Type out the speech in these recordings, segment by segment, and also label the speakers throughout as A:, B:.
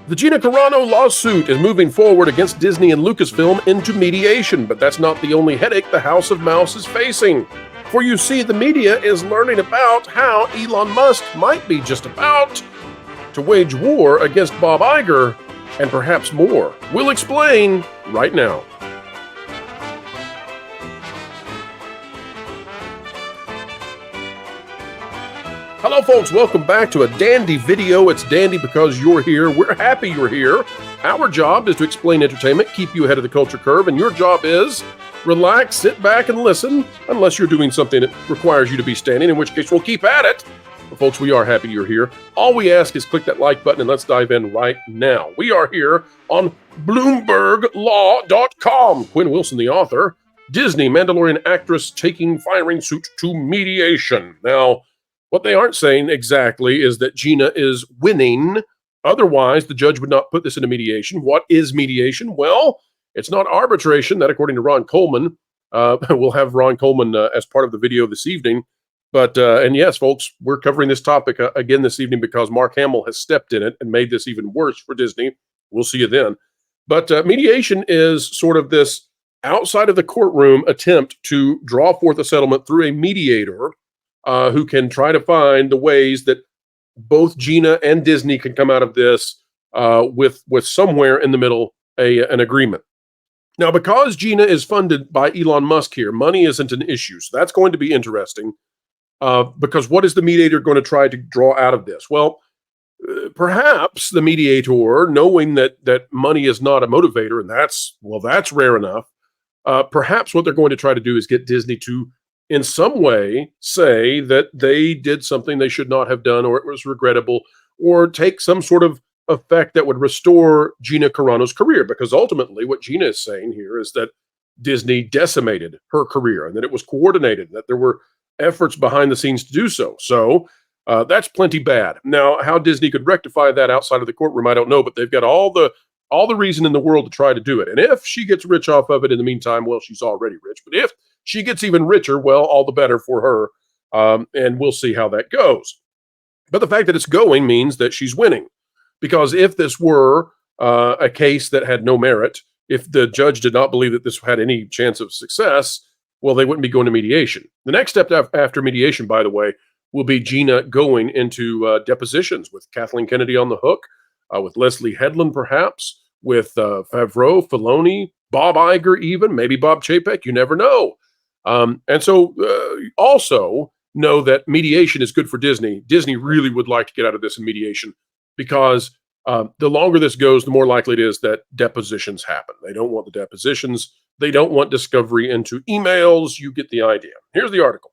A: The Gina Carano lawsuit is moving forward against Disney and Lucasfilm into mediation, but that's not the only headache the House of Mouse is facing. For you see, the media is learning about how Elon Musk might be just about to wage war against Bob Iger, and perhaps more. We'll explain right now. Hello folks, welcome back to a dandy video. It's dandy because you're here. We're happy you're here. Our job is to explain entertainment, keep you ahead of the culture curve, and your job is relax, sit back, and listen, unless you're doing something that requires you to be standing, in which case we'll keep at it. But folks, we are happy you're here. All we ask is click that like button and let's dive in right now. We are here on BloombergLaw.com. Quinn Wilson, the author. Disney Mandalorian actress taking firing suit to mediation. Now, what they aren't saying exactly is that Gina is winning. Otherwise, the judge would not put this into mediation. What is mediation? Well, it's not arbitration. That, according to Ron Coleman, we'll have Ron Coleman as part of the video this evening. But, and yes, folks, we're covering this topic again this evening because Mark Hamill has stepped in it and made this even worse for Disney. We'll see you then. But mediation is sort of this outside of the courtroom attempt to draw forth a settlement through a mediator who can try to find the ways that both Gina and Disney can come out of this with somewhere in the middle an agreement. Now, because Gina is funded by Elon Musk here, money isn't an issue. So that's going to be interesting because what is the mediator going to try to draw out of this? Well, perhaps the mediator, knowing that money is not a motivator, and that's rare enough, perhaps what they're going to try to do is get Disney to in some way say that they did something they should not have done, or it was regrettable, or take some sort of effect that would restore Gina Carano's career. Because ultimately what Gina is saying here is that Disney decimated her career and that it was coordinated, that there were efforts behind the scenes to do so. So that's plenty bad. Now, how Disney could rectify that outside of the courtroom, I don't know, but they've got all the reason in the world to try to do it. And if she gets rich off of it in the meantime, well, she's already rich. But if she gets even richer, well, all the better for her, and we'll see how that goes. But the fact that it's going means that she's winning, because if this were a case that had no merit, if the judge did not believe that this had any chance of success, well, they wouldn't be going to mediation. The next step after mediation, by the way, will be Gina going into depositions with Kathleen Kennedy on the hook, with Leslie Headland perhaps, with Favreau, Filoni, Bob Iger even, maybe Bob Chapek, you never know. And so also know that mediation is good for Disney. Disney really would like to get out of this in mediation because the longer this goes, the more likely it is that depositions happen. They don't want the depositions. They don't want discovery into emails. You get the idea. Here's the article.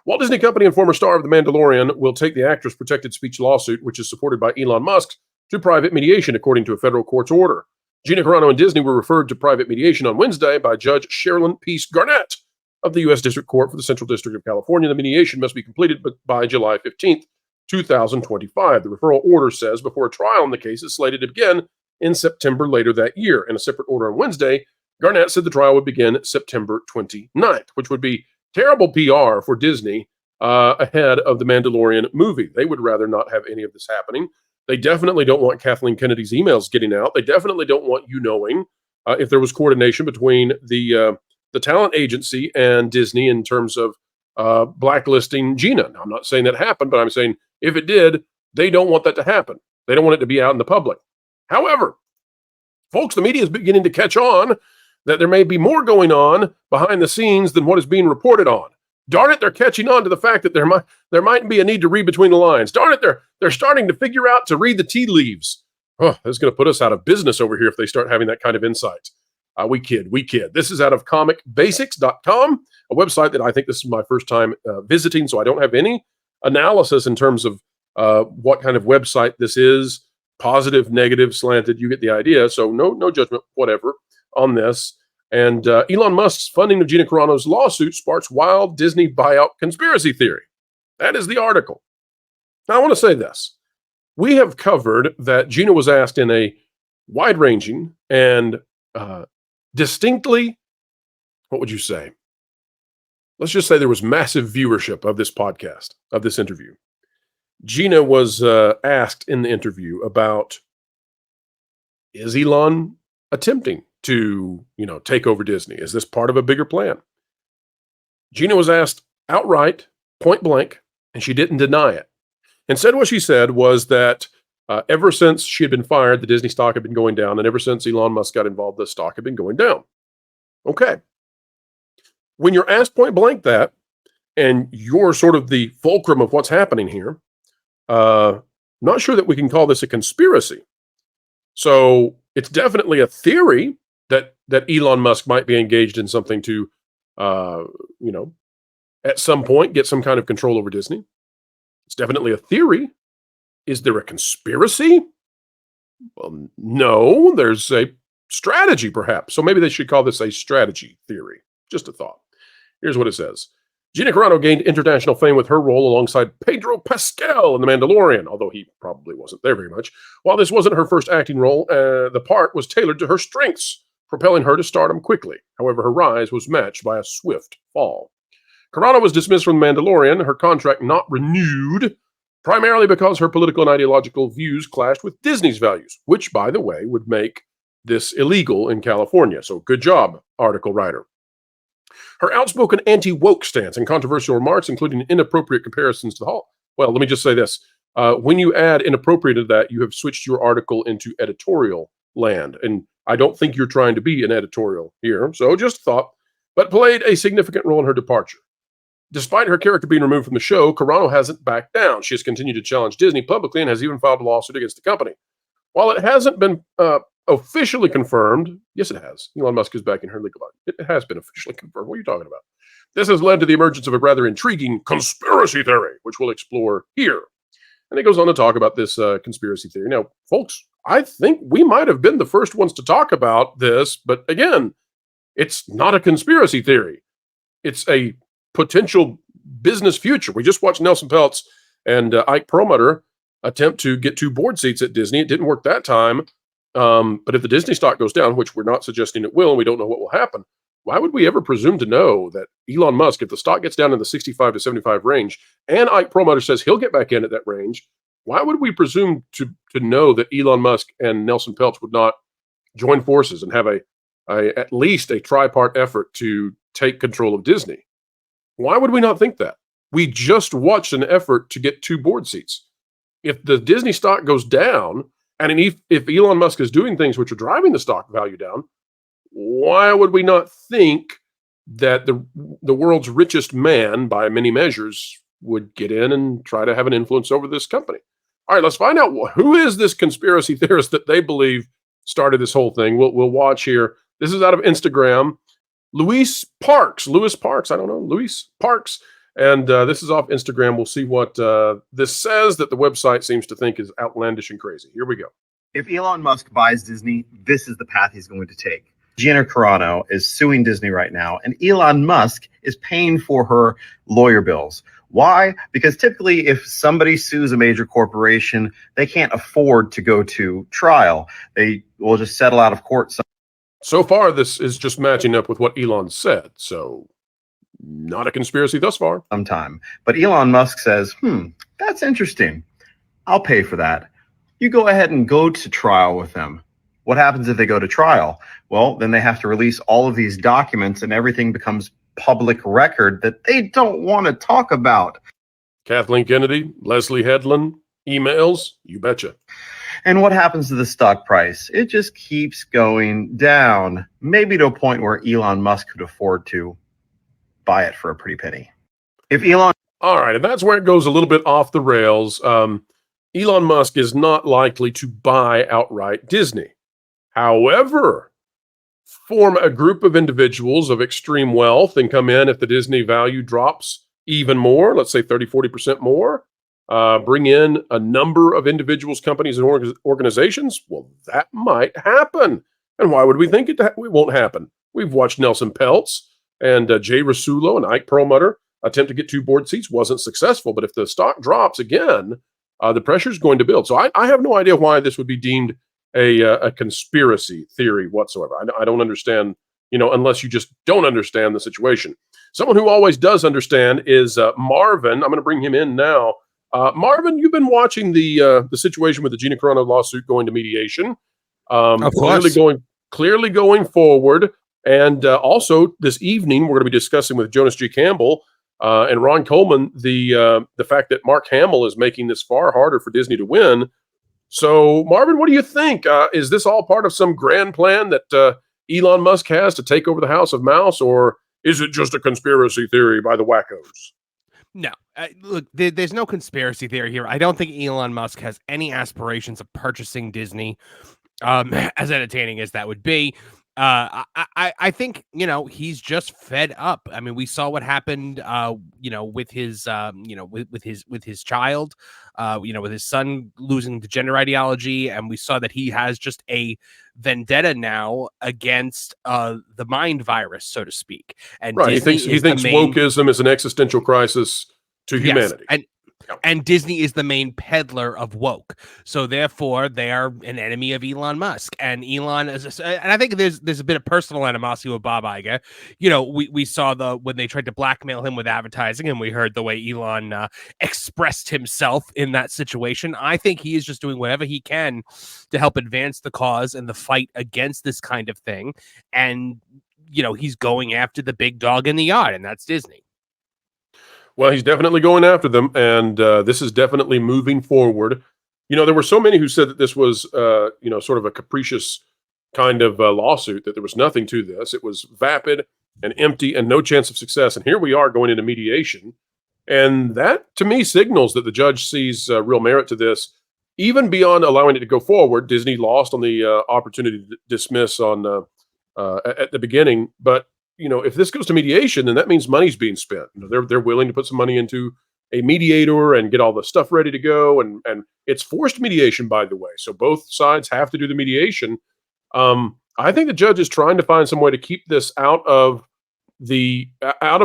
A: Walt Disney Company and former star of The Mandalorian will take the actress protected speech lawsuit, which is supported by Elon Musk, to private mediation, according to a federal court's order. Gina Carano and Disney were referred to private mediation on Wednesday by Judge Sherilyn Peace Garnett of the U.S. District Court for the Central District of California. The mediation must be completed by July 15th, 2025. The referral order says before a trial in the case is slated to begin in September later that year. In a separate order on Wednesday, Garnett said the trial would begin September 29th, which would be terrible PR for Disney ahead of the Mandalorian movie. They would rather not have any of this happening. They definitely don't want Kathleen Kennedy's emails getting out. They definitely don't want you knowing if there was coordination between the talent agency and Disney in terms of blacklisting Gina. Now, I'm not saying that happened, but I'm saying if it did, they don't want that to happen. They don't want it to be out in the public. However, folks, the media is beginning to catch on that there may be more going on behind the scenes than what is being reported on. Darn it, they're catching on to the fact that there might be a need to read between the lines. Darn it, they're starting to figure out to read the tea leaves. Oh, this is going to put us out of business over here if they start having that kind of insight. We kid. This is out of comicbasics.com, a website that I think this is my first time visiting, so I don't have any analysis in terms of what kind of website this is, positive, negative, slanted, you get the idea. So no judgment, whatever, on this. And Elon Musk's funding of Gina Carano's lawsuit sparks wild Disney buyout conspiracy theory. That is the article. Now, I want to say this. We have covered that Gina was asked in a wide-ranging and distinctly, what would you say? Let's just say there was massive viewership of this podcast, of this interview. Gina was asked in the interview about Is Elon attempting to, take over Disney? Is this part of a bigger plan? Gina was asked outright, point blank, and she didn't deny it. Instead, what she said was that ever since she had been fired, the Disney stock had been going down, and ever since Elon Musk got involved, the stock had been going down. Okay. When you're asked point blank that, and you're sort of the fulcrum of what's happening here, not sure that we can call this a conspiracy. So it's definitely a theory that Elon Musk might be engaged in something to, at some point get some kind of control over Disney. It's definitely a theory. Is there a conspiracy? Well, no, there's a strategy perhaps. So maybe they should call this a strategy theory. Just a thought. Here's what it says. Gina Carano gained international fame with her role alongside Pedro Pascal in The Mandalorian, although he probably wasn't there very much. While this wasn't her first acting role, the part was tailored to her strengths, propelling her to stardom quickly. However, her rise was matched by a swift fall. Carano was dismissed from The Mandalorian, her contract not renewed, primarily because her political and ideological views clashed with Disney's values, which, by the way, would make this illegal in California. So good job, article writer. Her outspoken anti-woke stance and controversial remarks, including inappropriate comparisons to the Hall. Well, let me just say this. When you add inappropriate to that, you have switched your article into editorial land. And I don't think you're trying to be an editorial here. So just a thought, but played a significant role in her departure. Despite her character being removed from the show, Carano hasn't backed down. She has continued to challenge Disney publicly and has even filed a lawsuit against the company. While it hasn't been officially confirmed, yes, it has. Elon Musk is backing her legal advice. It has been officially confirmed. What are you talking about? This has led to the emergence of a rather intriguing conspiracy theory, which we'll explore here. And it goes on to talk about this conspiracy theory. Now, folks, I think we might have been the first ones to talk about this, but again, it's not a conspiracy theory. It's a potential business future. We just watched Nelson Peltz and Ike Perlmutter attempt to get 2 board seats at Disney. It didn't work that time. But if the Disney stock goes down, which we're not suggesting it will, and we don't know what will happen, why would we ever presume to know that Elon Musk, if the stock gets down in the 65 to 75 range, and Ike Perlmutter says he'll get back in at that range, why would we presume to know that Elon Musk and Nelson Peltz would not join forces and have at least a tripart effort to take control of Disney? Why would we not think that? We just watched an effort to get 2 board seats. If the Disney stock goes down, and if Elon Musk is doing things which are driving the stock value down, why would we not think that the world's richest man, by many measures, would get in and try to have an influence over this company? All right, let's find out who is this conspiracy theorist that they believe started this whole thing. We'll watch here. This is out of Instagram. Louise Parkz. I don't know. Louise Parkz. And this is off Instagram. We'll see what this says that the website seems to think is outlandish and crazy. Here we go.
B: If Elon Musk buys Disney, this is the path he's going to take. Gina Carano is suing Disney right now, and Elon Musk is paying for her lawyer bills. Why? Because typically if somebody sues a major corporation, they can't afford to go to trial. They will just settle out of court.
A: So far, this is just matching up with what Elon said. So not a conspiracy thus far.
B: Sometime. But Elon Musk says, that's interesting. I'll pay for that. You go ahead and go to trial with them. What happens if they go to trial? Well, then they have to release all of these documents and everything becomes public record that they don't want to talk about.
A: Kathleen Kennedy, Leslie Headland, emails, you betcha.
B: And what happens to the stock price? It just keeps going down, maybe to a point where Elon Musk could afford to buy it for a pretty penny.
A: All right, and that's where it goes a little bit off the rails. Elon Musk is not likely to buy outright Disney. However, form a group of individuals of extreme wealth and come in if the Disney value drops even more, let's say 30, 40% more, bring in a number of individuals, companies, and organizations. Well, that might happen. And why would we think it won't happen? We've watched Nelson Peltz and Jay Rasulo and Ike Perlmutter attempt to get 2 board seats. Wasn't successful. But if the stock drops again, the pressure is going to build. So I have no idea why this would be deemed a conspiracy theory whatsoever. I don't understand, unless you just don't understand the situation. Someone who always does understand is Marvin. I'm going to bring him in now. Marvin, you've been watching the situation with the Gina Carano lawsuit going to mediation.
C: Of
A: Clearly
C: course.
A: going forward. And also this evening, we're going to be discussing with Jonas G. Campbell and Ron Coleman the fact that Mark Hamill is making this far harder for Disney to win. So, Marvin, what do you think? Is this all part of some grand plan that Elon Musk has to take over the House of Mouse, or is it just a conspiracy theory by the wackos?
C: No, look, there's no conspiracy theory here. I don't think Elon Musk has any aspirations of purchasing Disney, as entertaining as that would be. I think, he's just fed up. I mean, we saw what happened, with his, with his child, with his son losing the gender ideology. And we saw that he has just a vendetta now against the mind virus, so to speak. And
A: Right.
C: Disney
A: He thinks wokeism is an existential crisis to humanity.
C: And Disney is the main peddler of woke, so therefore they are an enemy of Elon Musk. And Elon and I think there's a bit of personal animosity with Bob Iger. We saw when they tried to blackmail him with advertising, and we heard the way Elon expressed himself in that situation. I think he is just doing whatever he can to help advance the cause and the fight against this kind of thing. And he's going after the big dog in the yard, and that's Disney.
A: Well, he's definitely going after them, and this is definitely moving forward. There were so many who said that this was, sort of a capricious kind of lawsuit, that there was nothing to this. It was vapid and empty and no chance of success. And here we are going into mediation. And that, to me, signals that the judge sees real merit to this, even beyond allowing it to go forward. Disney lost on the opportunity to dismiss at the beginning, but if this goes to mediation, then that means money's being spent. They're willing to put some money into a mediator and get all the stuff ready to go. And it's forced mediation, by the way. So both sides have to do the mediation. I think the judge is trying to find some way to keep this out of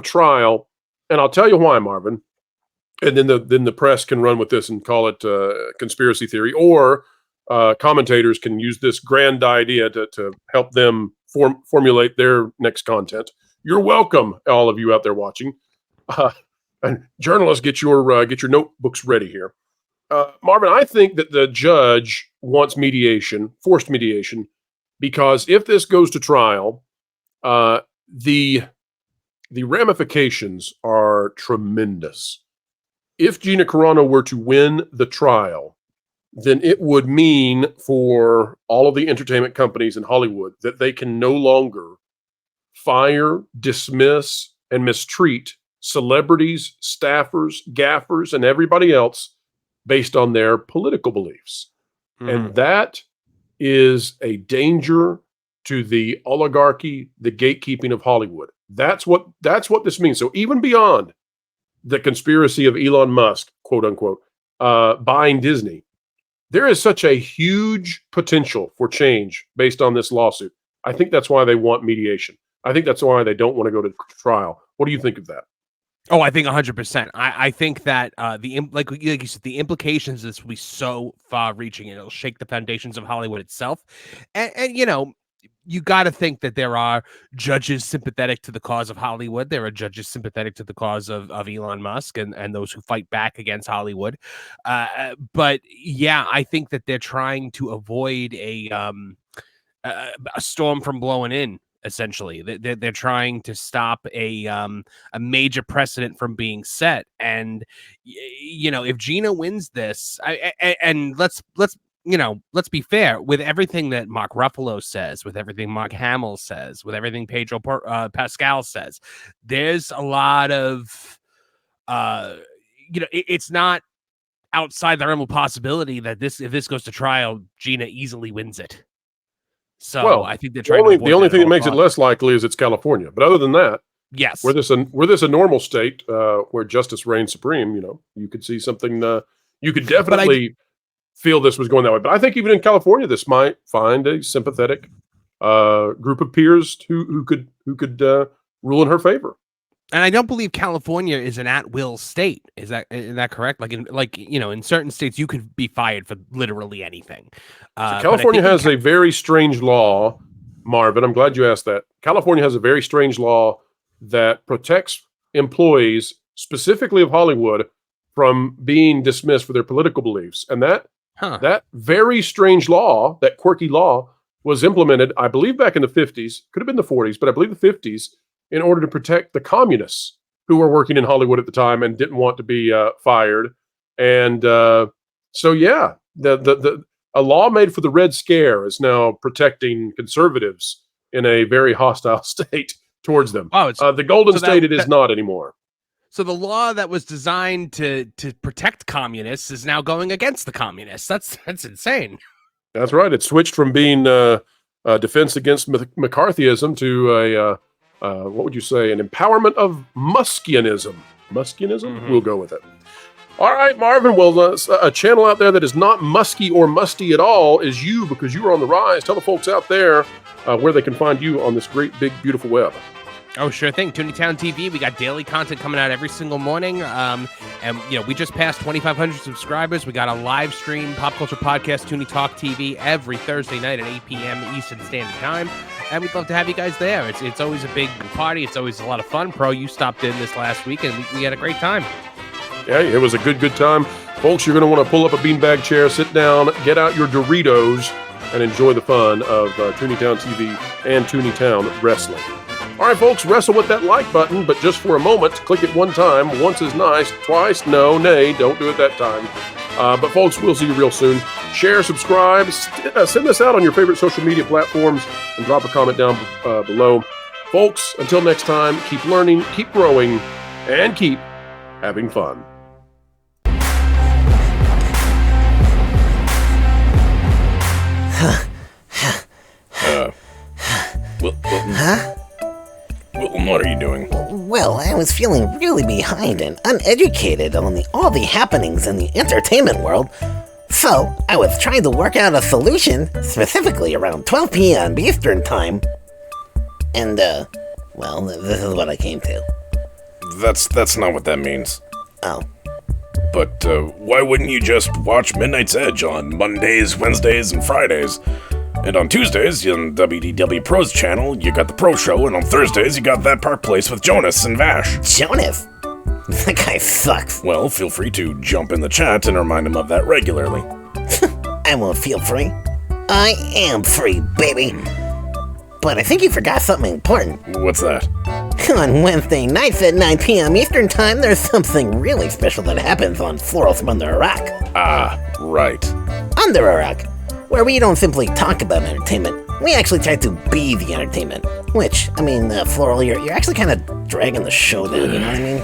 A: trial. And I'll tell you why, Marvin. And then the press can run with this and call it conspiracy theory, or commentators can use this grand idea to help them formulate their next content. You're welcome, all of you out there watching. And journalists, get your notebooks ready here. Marvin, I think that the judge wants forced mediation, because if this goes to trial, the ramifications are tremendous. If Gina Carano were to win the trial, then it would mean for all of the entertainment companies in Hollywood that they can no longer fire, dismiss, and mistreat celebrities, staffers, gaffers, and everybody else based on their political beliefs. And that is a danger to the oligarchy, the gatekeeping of Hollywood. That's what this means. So even beyond the conspiracy of Elon Musk, quote unquote, buying Disney, there is such a huge potential for change based on this lawsuit. I think that's why they want mediation. I think that's why they don't want to go to trial. What do you think of that?
C: Oh, I think 100%. I think that like you said, the implications of this will be so far-reaching, and it'll shake the foundations of Hollywood itself. And you got to think that there are judges sympathetic to the cause of Hollywood. There are judges sympathetic to the cause of Elon Musk and those who fight back against Hollywood. But yeah, I think that they're trying to avoid a storm from blowing in. Essentially, they're trying to stop a major precedent from being set. And if Gina wins this, and let's be fair, with everything that Mark Ruffalo says, with everything Mark Hamill says, with everything Pedro Pascal says, there's a lot of it's not outside the realm of possibility that if this goes to trial, Gina easily wins it. So I think they're trying to avoid
A: the only thing that makes it less likely is it's California. But other than that,
C: yes,
A: were this a normal state where justice reigns supreme, you could see something. You could definitely feel this was going that way. But I think even in California, this might find a sympathetic group of peers who could rule in her favor.
C: And I don't believe California is an at-will state. Is that correct? In certain states, you could be fired for literally anything.
A: So California has a very strange law, Marvin. I'm glad you asked that. California has a very strange law that protects employees, specifically of Hollywood, from being dismissed for their political beliefs. And that very strange law, that quirky law, was implemented, I believe, back in the 50s, could have been the 40s, but I believe the 50s, in order to protect the communists who were working in Hollywood at the time and didn't want to be fired. And so, yeah, a law made for the Red Scare is now protecting conservatives in a very hostile state towards them.
C: Oh,
A: the Golden State, it is not anymore.
C: So the law that was designed to protect communists is now going against the communists. That's insane.
A: That's right. It switched from being a defense against McCarthyism to what would you say, an empowerment of Muskianism. Muskianism?
C: Mm-hmm.
A: We'll go with it. All right, Marvin. Well, a channel out there that is not musky or musty at all is you, because you are on the rise. Tell the folks out there where they can find you on this great, big, beautiful web.
C: Oh, sure thing. Tooneytown TV. We got daily content coming out every single morning. And, we just passed 2,500 subscribers. We got a live stream pop culture podcast, Toonie Talk TV, every Thursday night at 8 p.m. Eastern Standard Time. And we'd love to have you guys there. It's always a big party. It's always a lot of fun. Pro, you stopped in this last week, and we had a great time.
A: Yeah, it was a good time. Folks, you're going to want to pull up a beanbag chair, sit down, get out your Doritos, and enjoy the fun of Tooneytown TV and Tooneytown Wrestling. All right, folks, wrestle with that like button, but just for a moment. Click it one time. Once is nice. Twice, no, nay, don't do it that time. But, folks, we'll see you real soon. Share, subscribe, send us out on your favorite social media platforms, and drop a comment down below. Folks, until next time, keep learning, keep growing, and keep having fun.
D: What are you doing?
E: Well, I was feeling really behind and uneducated on all the happenings in the entertainment world. So, I was trying to work out a solution, specifically around 12 p.m. Eastern Time. And, this is what I came to.
D: That's not what that means.
E: Oh.
D: But, why wouldn't you just watch Midnight's Edge on Mondays, Wednesdays, and Fridays? And on Tuesdays, on WDW Pro's channel, you got the Pro Show, and on Thursdays, you got That Park Place with Jonas and Vash.
E: Jonas? That guy sucks.
D: Well, feel free to jump in the chat and remind him of that regularly.
E: I won't feel free. I am free, baby. But I think you forgot something important.
D: What's that?
E: On Wednesday nights at 9 p.m. Eastern Time, there's something really special that happens on Floros from Under a Rock.
D: Ah, right.
E: Under a Rock, where we don't simply talk about entertainment, we actually try to be the entertainment. Which, Floral, you're actually kind of dragging the show down, you know what I mean?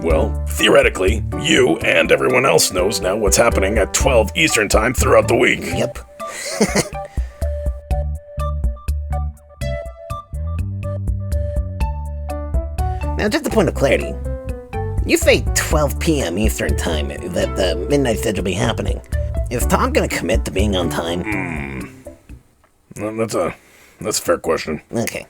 D: Well, theoretically, you and everyone else knows now what's happening at 12 Eastern Time throughout the week.
E: Yep. Now, just a point of clarity. You say 12 p.m. Eastern Time that the Midnight Edge will be happening. Is Tom gonna commit to being on time?
D: Well, that's a fair question.
E: Okay.